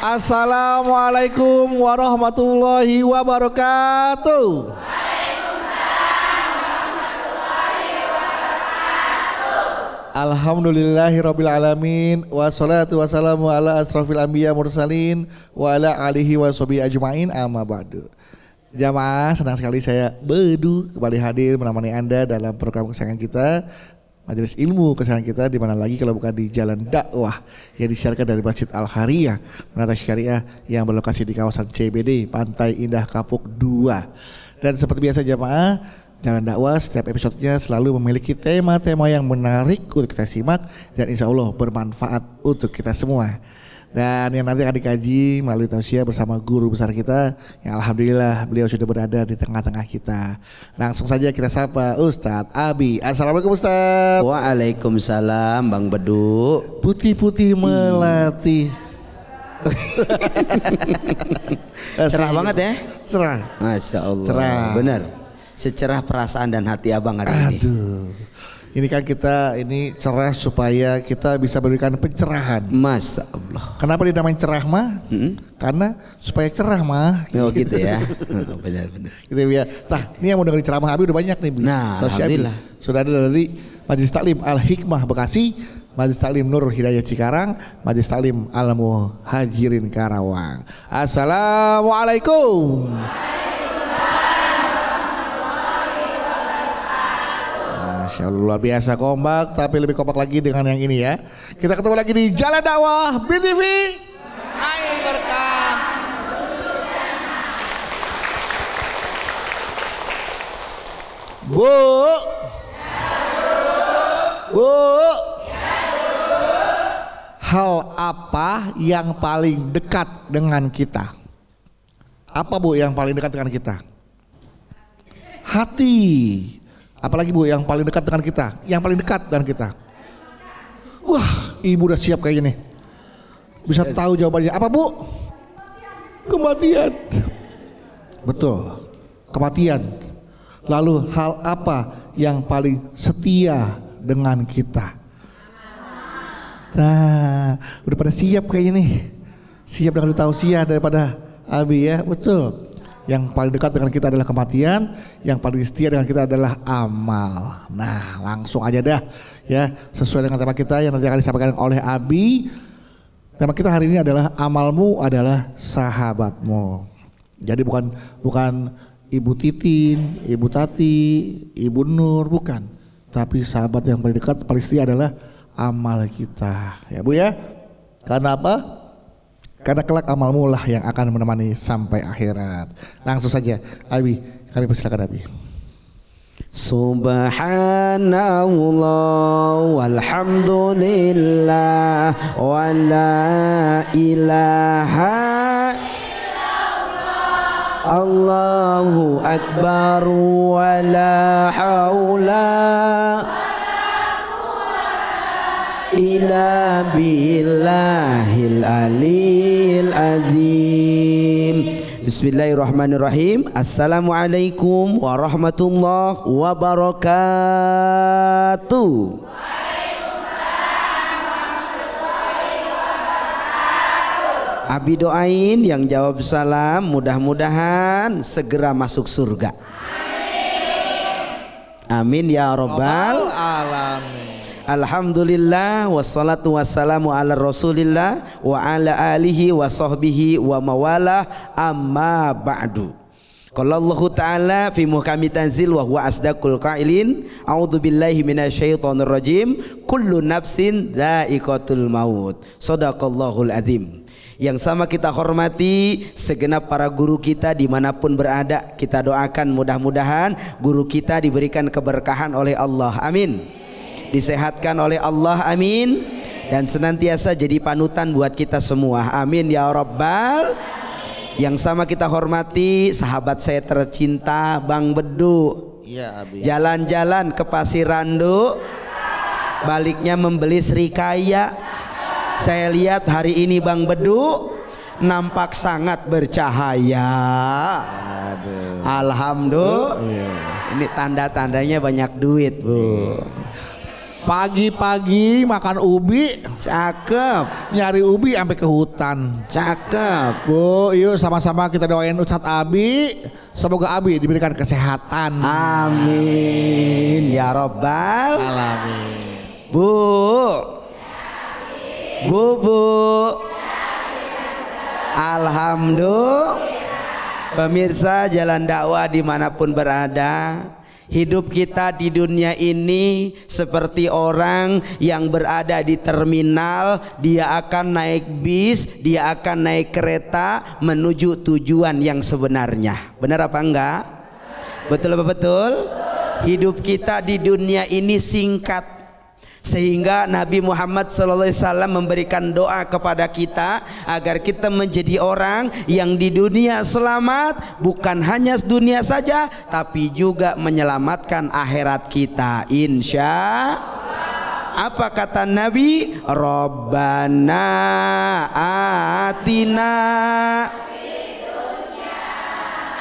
Assalamualaikum warahmatullahi wabarakatuh. Alhamdulillahirabbil alamin wassalatu wassalamu ala asrofil anbiya mursalin wa ala alihi washabihi ajmain amma ba'du. Jamaah, senang sekali saya Bedu kembali hadir menemani Anda dalam program kesayangan kita, Majelis Ilmu kesayangan kita, di mana lagi kalau bukan di Jalan Dakwah yang disiarkan dari Masjid Al-Khairiyah Menara Syariah yang berlokasi di kawasan CBD Pantai Indah Kapuk 2. Dan seperti biasa jamaah, Jalan Dakwah setiap episodenya selalu memiliki tema-tema yang menarik untuk kita simak dan insya Allah bermanfaat untuk kita semua. Dan yang nanti akan dikaji melalui tausiah bersama guru besar kita yang alhamdulillah beliau sudah berada di tengah-tengah kita. Langsung saja kita sapa Ustadz Abi. Assalamualaikum Ustadz. Waalaikumsalam Bang Bedu. Putih-putih melati. Cerah banget ya. Cerah. Masya Allah. Cerah. Benar. Secerah perasaan dan hati abang hari ini. Aduh. Ini kan kita ini cerah supaya kita bisa memberikan pencerahan. Masya Allah. Kenapa dinamain cerah mah? Karena supaya cerah mah. Oh gitu ya. Benar-benar. Gitu ya. Nah, ini yang mau dengerin ceramah Abi udah banyak nih. Nah, alhamdulillah. Sudah ada dari Majelis Taklim Al Hikmah Bekasi, Majelis Taklim Nur Hidayah Cikarang, Majelis Taklim Al Muhajirin Karawang. Assalamualaikum. Masya Allah, luar biasa kompak, tapi lebih kompak lagi dengan yang ini ya. Kita ketemu lagi di Jalan Dakwah BTV. Hai berkah. Bu. Bu. Hal apa yang paling dekat dengan kita? Apa Bu yang paling dekat dengan kita? Hati. Apalagi Bu yang paling dekat dengan kita? Yang paling dekat dengan kita? Wah, Ibu udah siap kayaknya nih. Bisa tahu jawabannya. Apa Bu? Kematian. Betul, kematian. Lalu hal apa yang paling setia dengan kita? Nah, udah pada siap kayaknya nih. Siap dengan tausiah daripada Abi ya, betul. Yang paling dekat dengan kita adalah kematian, yang paling setia dengan kita adalah amal. Nah, langsung aja dah ya, sesuai dengan tema kita yang nanti akan disampaikan oleh Abi. Tema kita hari ini adalah amalmu adalah sahabatmu. Jadi bukan Ibu Titin, Ibu Tati, Ibu Nur, bukan. Tapi sahabat yang paling dekat, paling setia adalah amal kita. Ya Bu ya. Karena apa? Karena kelak amalmu lah yang akan menemani sampai akhirat. Langsung saja Abi, kami persilakan Abi. Subhanallah walhamdulillah wa la ilaha illallah. Allahu akbar wa la haula ila billahil aliyil azim. Bismillahirrahmanirrahim. Assalamualaikum warahmatullahi wabarakatuh. Abi doain yang jawab salam mudah-mudahan segera masuk surga. Amin ya rabbal alamin. Alhamdulillah wassalatu wassalamu ala rasulillah wa ala alihi wa sahbihi wa mawalah amma ba'du. Qala Allah Ta'ala fi muhkami tanzil wa huwa asdaqul qailin a'udzu billahi minasyaitonir rajim kullu nafsin dha'iqatul maut. Shadaqallahul azim. Yang sama kita hormati segenap para guru kita dimanapun berada. Kita doakan mudah-mudahan guru kita diberikan keberkahan oleh Allah, amin. Disehatkan oleh Allah, amin. Dan senantiasa jadi panutan buat kita semua, amin ya rabbal. Yang sama kita hormati sahabat saya tercinta Bang Bedu. Iya Abi. Jalan-jalan ke Pasir Randu, baliknya membeli Srikaya. Saya lihat hari ini Bang Bedu nampak sangat bercahaya. Aduh. Alhamdulillah. Ini tanda-tandanya banyak duit Bu. Pagi-pagi makan ubi, Cakep. nyari ubi sampai ke hutan. Cakep. Bu, yuk sama-sama kita doain Ustadz Abi. Semoga Abi diberikan kesehatan. Amin ya robbal Alamin. Bu. Alhamdulillah. Pemirsa Jalan Dakwah dimanapun berada, hidup kita di dunia ini seperti orang yang berada di terminal. Dia akan naik bis, dia akan naik kereta menuju tujuan yang sebenarnya. Benar apa enggak? Betul apa betul? Hidup kita di dunia ini singkat, sehingga Nabi Muhammad SAW memberikan doa kepada kita agar kita menjadi orang yang di dunia selamat, bukan hanya dunia saja tapi juga menyelamatkan akhirat kita, insya. Apa kata Nabi? Rabbana atina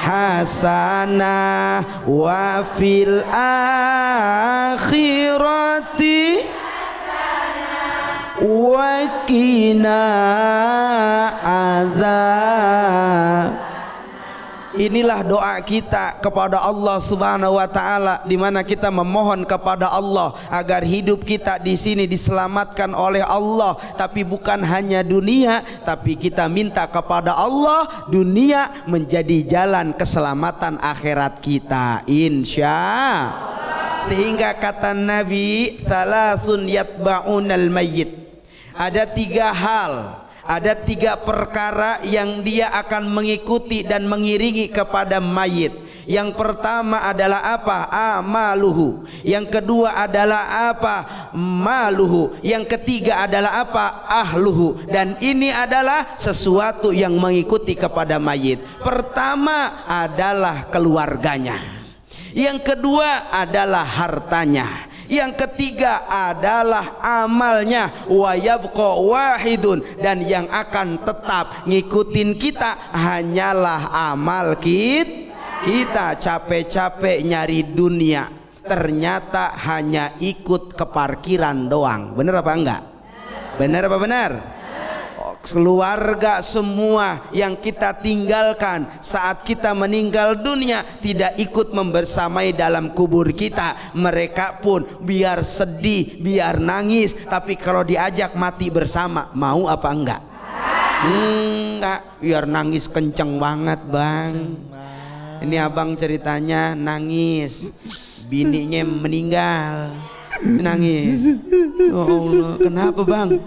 hasanah wa fil akhirati wa qina adzab. Inilah doa kita kepada Allah Subhanahu wa taala, di mana kita memohon kepada Allah agar hidup kita di sini diselamatkan oleh Allah, tapi bukan hanya dunia, tapi kita minta kepada Allah dunia menjadi jalan keselamatan akhirat kita, insya. Sehingga kata Nabi, thalathun yatba'unal mayyit. Ada 3 hal, ada 3 perkara yang dia akan mengikuti dan mengiringi kepada mayit. Yang pertama adalah apa? Amaluhu. Yang kedua adalah apa? Maluhu. Yang ketiga adalah apa? Ahluhu. Dan ini adalah sesuatu yang mengikuti kepada mayit. Pertama adalah keluarganya. Yang kedua adalah hartanya. Yang ketiga adalah amalnya, wa yabqa wahidun, dan yang akan tetap ngikutin kita hanyalah amal kita. Capek-capek nyari dunia, ternyata hanya ikut ke parkiran doang. Bener apa enggak? Bener apa benar? Keluarga semua yang kita tinggalkan saat kita meninggal dunia tidak ikut membersamai dalam kubur kita. Mereka pun biar sedih, biar nangis, tapi kalau diajak mati bersama, mau apa enggak? Enggak, biar nangis kenceng banget bang. Ini abang ceritanya nangis, bininya meninggal, nangis. Oh Allah, kenapa bang?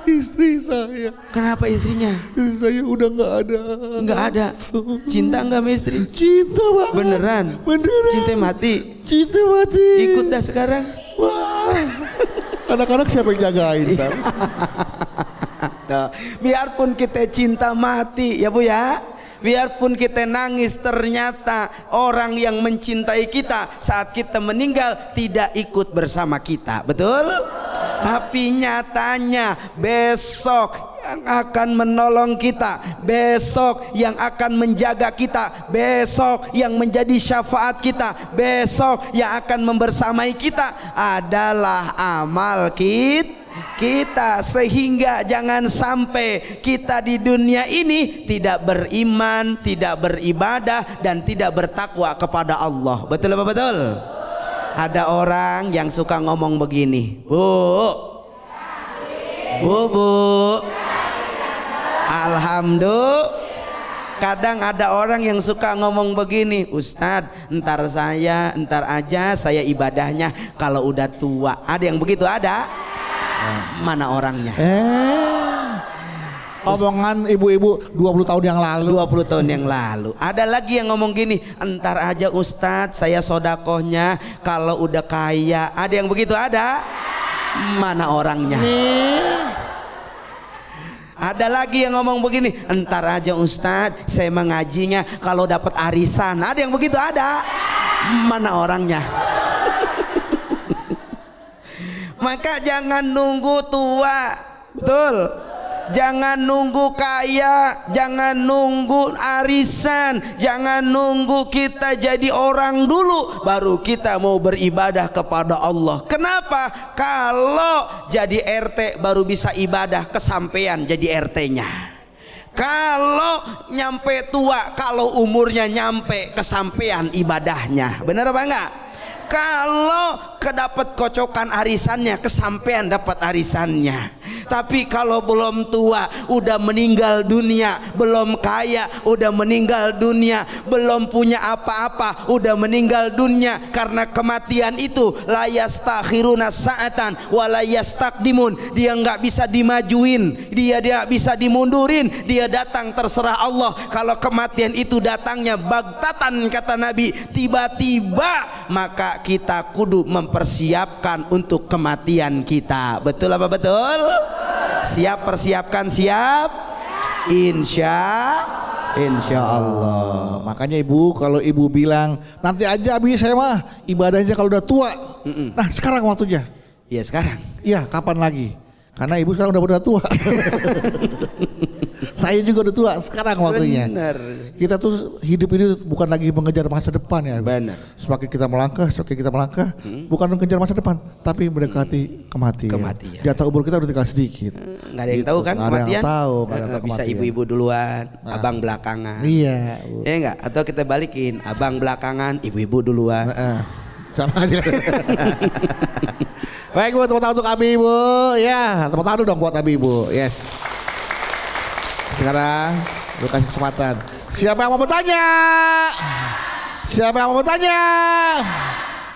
Istri saya. Kenapa istrinya? Istri saya udah nggak ada. Nggak ada. Cinta nggak sama istri? Cinta banget. Beneran? Beneran. Cinta mati? Cinta mati. Ikut dah sekarang. Wah. Anak-anak siapa yang jagain? Biarpun kita cinta mati ya Bu ya, biarpun kita nangis, ternyata orang yang mencintai kita saat kita meninggal tidak ikut bersama kita, betul? Tapi nyatanya besok yang akan menolong kita, besok yang akan menjaga kita, besok yang menjadi syafaat kita, besok yang akan membersamai kita adalah amal kita. Sehingga jangan sampai kita di dunia ini tidak beriman, tidak beribadah, dan tidak bertakwa kepada Allah. Betul apa betul? Ada orang yang suka ngomong begini, Bu, alhamdulillah. Kadang ada orang yang suka ngomong begini, Ustadz, ntar aja saya ibadahnya kalau udah tua. Ada yang begitu? Ada? Mana orangnya? Omongan ibu-ibu 20 tahun yang lalu. 20 tahun yang lalu. Ada lagi yang ngomong gini, entar aja Ustadz saya sodakohnya kalau udah kaya. Ada yang begitu? Ada? Mana orangnya? Ada lagi yang ngomong begini, entar aja Ustadz saya mengajinya kalau dapat arisan. Ada yang begitu? Ada? Mana orangnya? Maka jangan nunggu tua, betul? Jangan nunggu kaya, jangan nunggu arisan, jangan nunggu kita jadi orang dulu baru kita mau beribadah kepada Allah. Kenapa? Kalau jadi RT baru bisa ibadah kesampean jadi RT-nya. Kalau nyampe tua, kalau umurnya nyampe kesampean ibadahnya. Benar apa enggak? Kalau kedapat kocokan arisannya, kesampean dapat arisannya. Tapi kalau belum tua, udah meninggal dunia, belum kaya, udah meninggal dunia, belum punya apa-apa, udah meninggal dunia. Karena kematian itu la yastakhiruna sa'atan wa la yastaqdimun. Dia nggak bisa dimajuin, dia bisa dimundurin, dia datang terserah Allah. Kalau kematian itu datangnya bagtatan kata Nabi, tiba-tiba, maka kita kudu mempersiapkan untuk kematian kita. Betul apa betul? Siap, persiapkan, siap. Insya Allah. Makanya ibu, kalau ibu bilang nanti aja abi saya mah ibadahnya kalau udah tua. Nah sekarang waktunya. Ya sekarang. Iya, kapan lagi? Karena ibu sekarang udah tua. Saya juga udah tua, sekarang waktunya. Benar. Kita tuh hidup ini bukan lagi mengejar masa depan ya. Benar. Semakin kita melangkah, bukan mengejar masa depan, tapi mendekati kematian. Kematian. Jatah umur kita udah tinggal sedikit. Nggak ada yang tahu kan kematian? kematian? Nggak ada yang tahu bisa kematian. ibu-ibu duluan, abang belakangan. Iya. Ya enggak? Atau kita balikin, abang belakangan, ibu-ibu duluan. Sama aja. Baik bu, tepuk tangan untuk Abi ibu. Ya, tepuk tangan dong buat Abi ibu. Yes. Sekarang lu kasih kesempatan. Siapa yang mau bertanya? Siapa yang mau bertanya?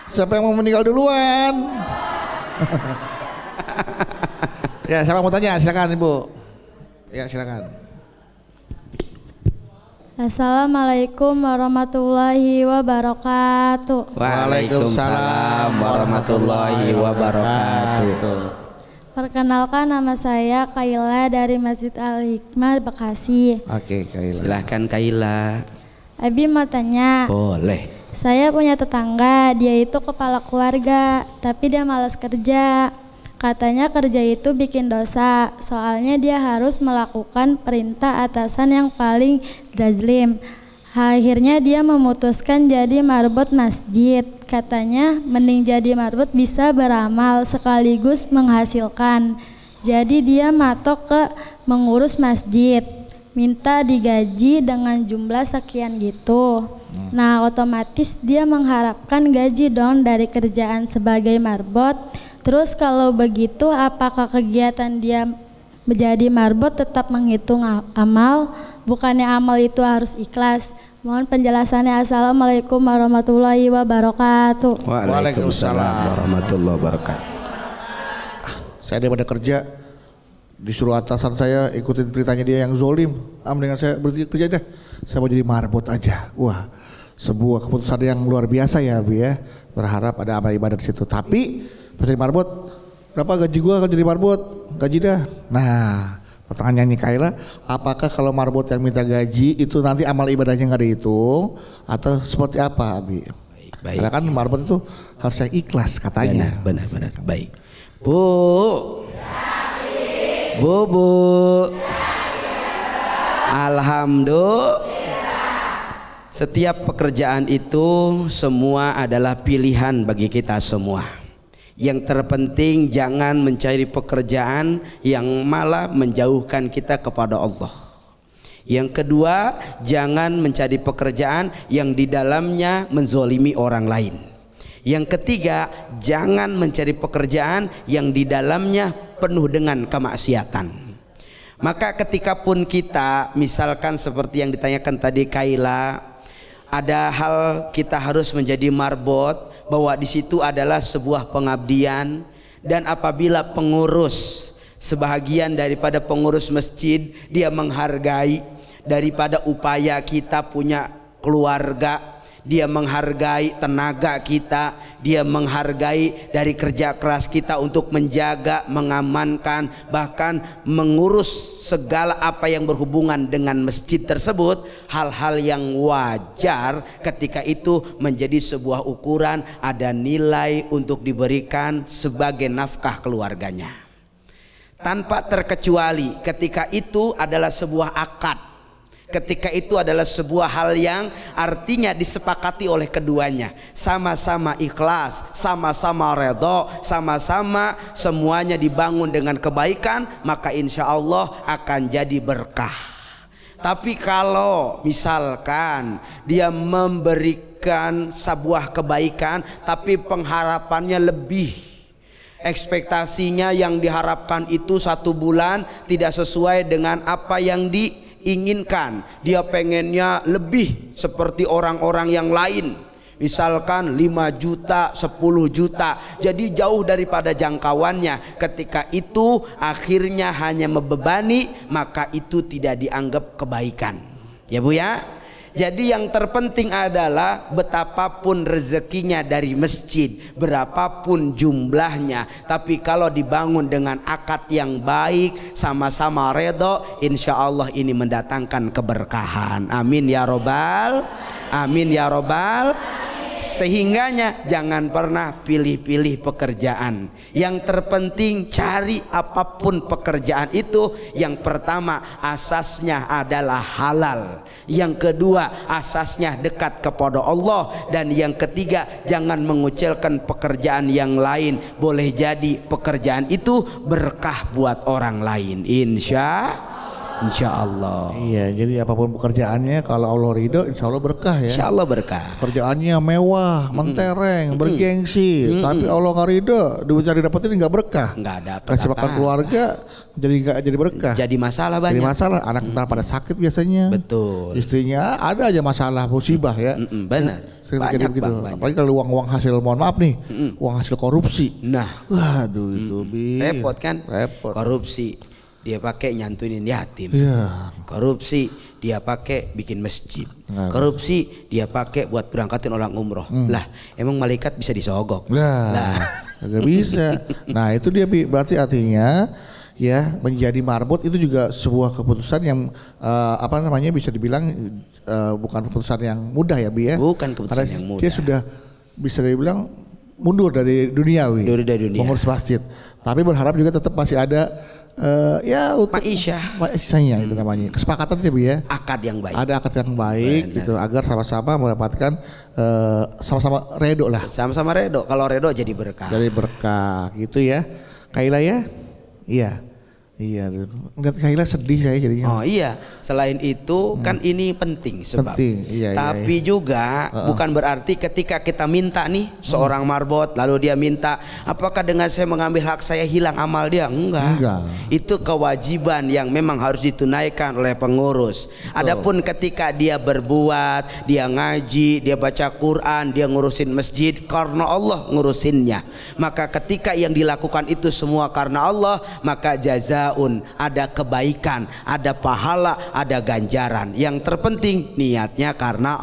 Siapa yang mau meninggal duluan? Ya, siapa yang mau tanya? Silakan ibu. Ya, silakan. Assalamualaikum warahmatullahi wabarakatuh. Waalaikumsalam warahmatullahi wabarakatuh. Perkenalkan, nama saya Kaila dari Masjid Al-Hikmah Bekasi. Oke, Kaila. Silahkan Kaila. Abi mau tanya. Boleh. Saya punya tetangga, dia itu kepala keluarga, tapi dia malas kerja. Katanya kerja itu bikin dosa, soalnya dia harus melakukan perintah atasan yang paling zazlim. Akhirnya dia memutuskan jadi marbot masjid. Katanya mending jadi marbot bisa beramal sekaligus menghasilkan. Jadi dia matok ke mengurus masjid, minta digaji dengan jumlah sekian gitu. Nah otomatis dia mengharapkan gaji dong dari kerjaan sebagai marbot. Terus kalau begitu apakah kegiatan dia menjadi marbot tetap menghitung amal? Bukannya amal itu harus ikhlas? Mohon penjelasannya. Assalamualaikum warahmatullahi wabarakatuh. Waalaikumsalam warahmatullahi wabarakatuh. Saya daripada kerja disuruh atasan saya ikutin beritanya dia yang zolim, dengan saya berhenti kerja dah. Saya mau jadi marbot aja. Wah, sebuah keputusan yang luar biasa ya, Bi ya. Berharap ada amal ibadah di situ. Tapi jadi marbot, berapa gaji gua kalau jadi marbot? Gaji dah. Nah, pertanyaannya Kaila, apakah kalau marbot yang minta gaji itu nanti amal ibadahnya nggak dihitung atau seperti apa, Abi? Baik. Karena kan marbot itu harus yang ikhlas katanya. Benar. Baik. Bu. Alhamdulillah. Setiap pekerjaan itu semua adalah pilihan bagi kita semua. Yang terpenting jangan mencari pekerjaan yang malah menjauhkan kita kepada Allah. Yang kedua, jangan mencari pekerjaan yang di dalamnya menzolimi orang lain. Yang ketiga, jangan mencari pekerjaan yang di dalamnya penuh dengan kemaksiatan. Maka ketika pun kita, misalkan seperti yang ditanyakan tadi Kaila, ada hal kita harus menjadi marbot, bahwa di situ adalah sebuah pengabdian. Dan apabila pengurus, sebahagian daripada pengurus masjid, dia menghargai daripada upaya kita punya keluarga, dia menghargai tenaga kita, dia menghargai dari kerja keras kita untuk menjaga, mengamankan, bahkan mengurus segala apa yang berhubungan dengan masjid tersebut. Hal-hal yang wajar ketika itu menjadi sebuah ukuran, ada nilai untuk diberikan sebagai nafkah keluarganya. tanpa terkecuali ketika itu adalah sebuah akad, ketika itu adalah sebuah hal yang artinya disepakati oleh keduanya, sama-sama ikhlas, sama-sama redho, sama-sama semuanya dibangun dengan kebaikan, maka insya Allah akan jadi berkah. Tapi kalau misalkan dia memberikan sebuah kebaikan tapi pengharapannya lebih, ekspektasinya yang diharapkan itu 1 bulan tidak sesuai dengan apa yang diinginkan, dia pengennya lebih seperti orang-orang yang lain, misalkan 5 juta, 10 juta, jadi jauh daripada jangkauannya. Ketika itu akhirnya hanya membebani, maka itu tidak dianggap kebaikan, ya Bu ya. Jadi yang terpenting adalah betapapun rezekinya dari masjid, berapapun jumlahnya, tapi kalau dibangun dengan akad yang baik, sama-sama redho, insya Allah ini mendatangkan keberkahan. Amin ya robbal, amin ya robbal. Sehingganya jangan pernah pilih-pilih pekerjaan. Yang terpenting cari apapun pekerjaan itu, yang pertama asasnya adalah halal, yang kedua asasnya dekat kepada Allah, dan yang ketiga jangan mengucilkan pekerjaan yang lain. Boleh jadi pekerjaan itu berkah buat orang lain, insya Allah. Iya, jadi apapun pekerjaannya kalau Allah ridho insya Allah berkah ya. Insya Allah berkah. Kerjaannya mewah, mentereng, bergengsi, tapi Allah nggak ridho, duit yang didapetin nggak berkah. Nggak dapat. Kasih makan keluarga jadi nggak jadi berkah. Jadi masalah banyak. Jadi masalah, anak ntar pada sakit biasanya. Betul. Istrinya ada aja masalah, musibah ya. Benar. Banyak begitu. Apalagi kalau uang hasil, mohon maaf nih, uang hasil korupsi. Nah, waduh itu repot kan? Repot. Korupsi dia pakai nyantunin yatim, korupsi dia pakai bikin masjid, korupsi dia pakai buat berangkatin orang umroh. Lah emang malaikat bisa disogok? Lah nggak bisa. Nah itu dia berarti artinya ya menjadi marbot itu juga sebuah keputusan yang bisa dibilang bukan keputusan yang mudah ya Bi ya. Bukan keputusan yang mudah. Dia sudah bisa dibilang mundur dari duniawi, mengurus masjid. Tapi berharap juga tetap masih ada ma'isyahnya itu namanya, kesepakatan sih Bu ya, akad yang baik, ada akad yang baik. Benar. Gitu agar sama-sama mendapatkan sama-sama redho lah, sama-sama redho. Kalau redho jadi berkah, gitu ya Kaila ya. Iya, ngeliat Kaila sedih saya jadinya. Oh iya, selain itu kan ini penting sebab. Tapi juga bukan berarti ketika kita minta nih seorang marbot lalu dia minta, apakah dengan saya mengambil hak saya hilang amal dia? Enggak. Itu kewajiban yang memang harus ditunaikan oleh pengurus. Adapun ketika dia berbuat, dia ngaji, dia baca Quran, dia ngurusin masjid karena Allah ngurusinnya, maka ketika yang dilakukan itu semua karena Allah, maka jaza ada kebaikan, ada pahala, ada ganjaran. Yang terpenting niatnya karena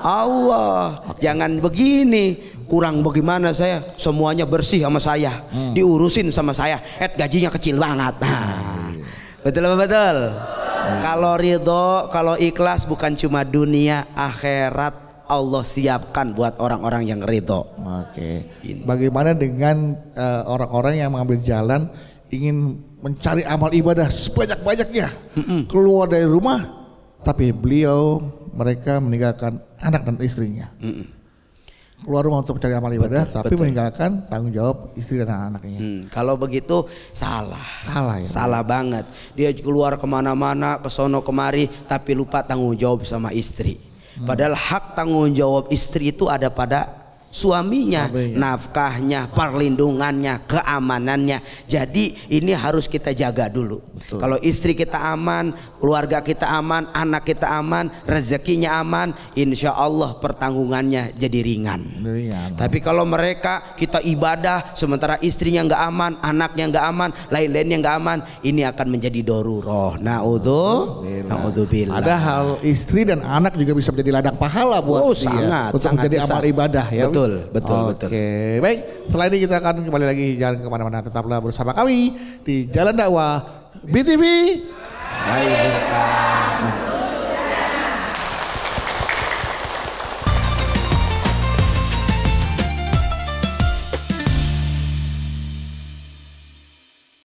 Allah. Jangan begini, kurang bagaimana saya, semuanya bersih sama saya, diurusin sama saya, gajinya kecil banget. Betul apa betul? Kalau ridho, kalau ikhlas bukan cuma dunia, akhirat Allah siapkan buat orang-orang yang ridho. Oke. Bagaimana dengan orang-orang yang mengambil jalan ingin mencari amal ibadah sebanyak-banyaknya, keluar dari rumah, tapi mereka meninggalkan anak dan istrinya. Keluar rumah untuk mencari amal ibadah, tapi meninggalkan tanggung jawab istri dan anak-anaknya. Kalau begitu salah ya. Salah banget. Dia keluar kemana-mana, kesono kemari, tapi lupa tanggung jawab sama istri. Padahal hak tanggung jawab istri itu ada pada suaminya, nafkahnya, perlindungannya, keamanannya. Jadi ini harus kita jaga dulu. Betul. Kalau istri kita aman, keluarga kita aman, anak kita aman, rezekinya aman, insya Allah pertanggungannya jadi ringan. Tapi kalau mereka kita ibadah sementara istrinya nggak aman, anaknya nggak aman, lain-lainnya nggak aman, ini akan menjadi daruroh. Naudzubillah. Ada hal istri dan anak juga bisa menjadi ladang pahala buat dia untuk menjadi amal ibadah ya. Betul. Oke, baik. Setelah ini kita akan kembali lagi, jangan kemana-mana, tetaplah bersama kami di Jalan Dakwah BTV. Baik berkah.